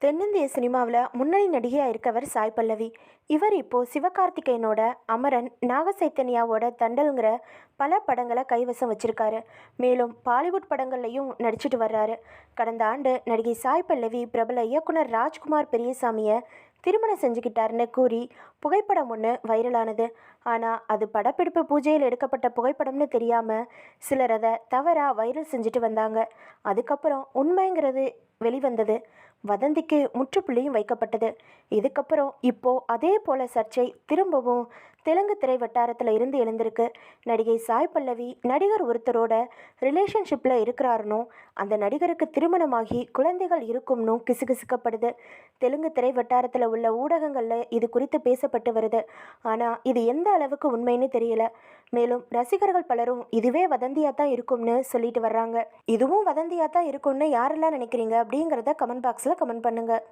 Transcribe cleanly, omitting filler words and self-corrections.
தென்னிந்திய சினிமாவில் முன்னணி நடிகையாக இருக்கவர் சாய் பல்லவி. இவர் இப்போது சிவகார்த்திகேயனோட அமரன், நாக சைத்தன்யாவோட தண்டல்ங்கிற பல படங்களை கைவசம் வச்சிருக்காரு. மேலும் பாலிவுட் படங்கள்லையும் நடிச்சிட்டு வர்றாரு. கடந்த ஆண்டு நடிகை சாய் பல்லவி பிரபல இயக்குனர் ராஜ்குமார் பெரியசாமியை திருமணம் செஞ்சுக்கிட்டாருன்னு கூறி புகைப்படம் ஒன்று வைரலானது. ஆனால் அது படப்பிடிப்பு பூஜையில் எடுக்கப்பட்ட புகைப்படம்னு தெரியாமல் சிலர் அதை தவறாக வைரல் செஞ்சுட்டு வந்தாங்க. அதுக்கப்புறம் உண்மைங்கிறது வெளிவந்தது. வதந்திக்கு முற்றுப்புள்ளியும் வைக்கப்பட்டது. இதுக்கப்புறம் இப்போ அதே போல சர்ச்சை திரும்பவும் தெலுங்கு திரை வட்டாரத்தில் இருந்து எழுந்திருக்கு. நடிகை சாய் பல்லவி நடிகர் ஒருத்தரோட ரிலேஷன்ஷிப்பில் இருக்கிறாருனும் அந்த நடிகருக்கு திருமணமாகி குழந்தைகள் இருக்கும்னு கிசுகிசுக்கப்படுது. தெலுங்கு திரை வட்டாரத்தில் உள்ள ஊடகங்களில் இது குறித்து பேசப்பட்டு வருது. ஆனால் இது எந்த அளவுக்கு உண்மைன்னு தெரியல. மேலும் ரசிகர்கள் பலரும் இதுவே வதந்தியாக தான் இருக்கும்னு சொல்லிட்டு வர்றாங்க. இதுவும் வதந்தியாக தான் இருக்கும்னு யாரெல்லாம் நினைக்கிறீங்க அப்படிங்கிறத கமெண்ட் பாக்ஸில் கமெண்ட் பண்ணுங்கள்.